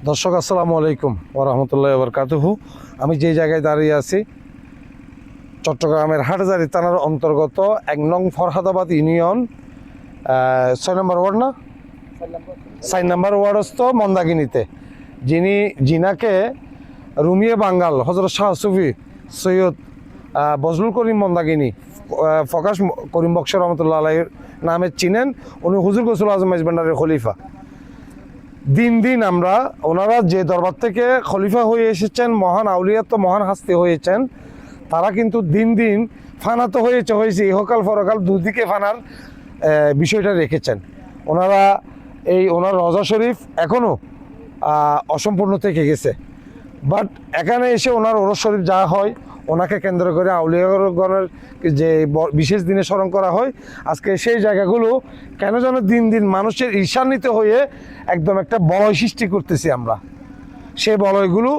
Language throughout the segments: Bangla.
দর্শক আসসালামু আলাইকুম ওয়া রাহমাতুল্লাহি ওয়া বারাকাতুহু। আমি যে জায়গায় দাঁড়িয়ে আছি চট্টগ্রামের হাটহাজারী থানার অন্তর্গত ১ নং ফরহাদাবাদ ইউনিয়ন ৬ নম্বর ওয়ার্ড না ৪ নম্বর ওয়ার্ডস্থ মন্দাকিনীতে যিনাকে রুমিয়ে বাঙ্গাল হযরত শাহ সুফি সৈয়দ বজলুল করিম মন্দাকিনী ফকাশ করিম বক্স রহমতুল্লাহ আলাইহির নামে চিনেন। উনি হুজুর গৌসুল আজম মেজবান্ডারের খলিফা। দিন দিন আমরা ওনারা যে দরবার থেকে খলিফা হয়ে এসেছেন, মহান আউলিয়াত মহান হাস্তি হয়েছেন, তারা কিন্তু দিন দিন ফানাত হয়েছে ইহকাল পরকাল দুদিকে ফানার বিষয়টা রেখেছেন। ওনারা ওনার রজা শরীফ এখনও অসম্পূর্ণ থেকে গেছে, বাট এখানে এসে ওনার ওরস শরীফ যা হয় ওনাকে কেন্দ্র করে আউলিয়াগণের যে বিশেষ দিনে স্মরণ করা হয়। আজকে সেই জায়গাগুলো কেন যেন দিন দিন মানুষের ঈর্ষান্বিত হয়ে একদম একটা বলয় সৃষ্টি করতেছি আমরা। সেই বলয়গুলো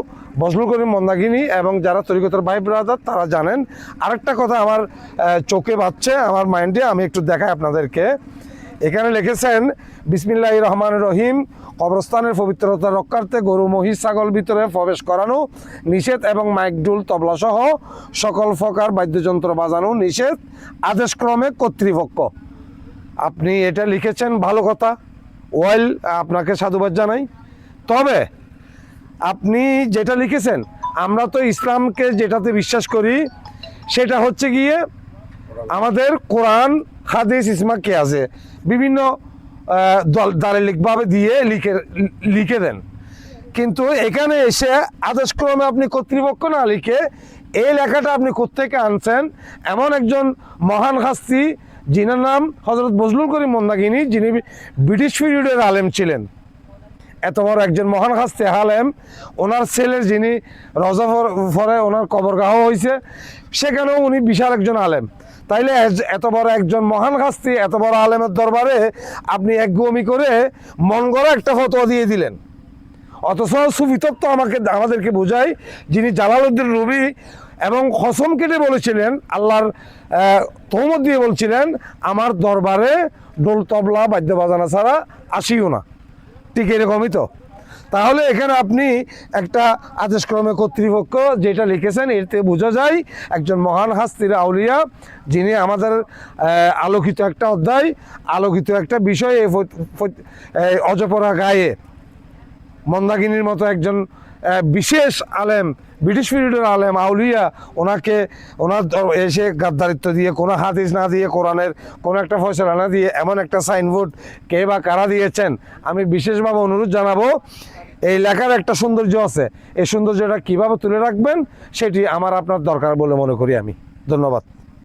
বজলুল করিম মন্দাকিনী এবং যারা তরিকতের ভাই ব্রাদার তারা জানেন। আরেকটা কথা আমার চোখে বাজছে, আমার মাইন্ডে, আমি একটু দেখাই আপনাদেরকে। এখানে লিখেছেন বিসমিল্লাহির রহমানির রহিম, কবরস্থানের পবিত্রতা রক্ষার্থে গরু মহিষ ছাগল ভিতরে প্রবেশ করানো নিষেধ এবং মাইক ডুল তবলা সহ সকল প্রকার বাদ্যযন্ত্র বাজানো নিষেধ আদেশক্রমে কর্তৃপক্ষ। আপনি এটা লিখেছেন, ভালো কথা, ওয়েল, আপনাকে সাধুবাদ জানাই। তবে আপনি যেটা লিখেছেন, আমরা তো ইসলামকে যেটাতে বিশ্বাস করি সেটা হচ্ছে গিয়ে আমাদের কোরআন হাদিস ইসমা কে আছে বিভিন্ন দালিলিকভাবে দিয়ে লিখে দেন। কিন্তু এখানে এসে আদেশক্রমে আপনি কর্তৃপক্ষ না লিখে এই লেখাটা আপনি কোত্থেকে আনছেন? এমন একজন মহান হাস্তি যিনার নাম হযরত বজলুল করিম মন্দাকিনী, যিনি ব্রিটিশ পিরিয়ডের আলেম ছিলেন। এত বড় একজন মহান হাস্তি আলেম, ওনার ছেলের যিনি রজা ফরে ওনার কবরগাহ হয়েছে, সেখানেও উনি বিশাল একজন আলেম। তাইলে এত বড় একজন মহান হাস্তি, এত বড় আলেমের দরবারে আপনি একগুমি করে মন গড়া একটা ফতোয়া দিয়ে দিলেন। অথচ সুফি তত্ত্ব আমাদেরকে বোঝায়, যিনি জালালউদ্দিন রুমি এবং কসম কেটে বলেছিলেন, আল্লাহর তহমত দিয়ে বলছিলেন, আমার দরবারে ডোল তবলা বাদ্য বাজানা ছাড়া আসিও না। ঠিক এরকমই তো। তাহলে এখানে আপনি একটা আদেশক্রমে কর্তৃপক্ষ যেটা লিখেছেন, এতে বোঝা যায় একজন মহান হাস্তির আউলিয়া, যিনি আমাদের আলোকিত একটা অধ্যায়, আলোকিত একটা বিষয় অজপরা গায়ে মন্দাকিনীর মতো একজন বিশেষ আলেম, ব্রিটিশ পিরিয়ডের আলেম আউলিয়া, ওনার এসে গাদ্দারিত্ব দিয়ে, কোনো হাদিস না দিয়ে, কোরআনের কোনো একটা ফয়সালা না দিয়ে এমন একটা সাইনবোর্ড কে বা কারা দিয়েছেন, আমি বিশেষভাবে অনুরোধ জানাবো। এই লেখার একটা সৌন্দর্য আছে, এই সৌন্দর্যটা কীভাবে তুলে রাখবেন সেটি আমার আপনার দরকার বলে মনে করি আমি। ধন্যবাদ।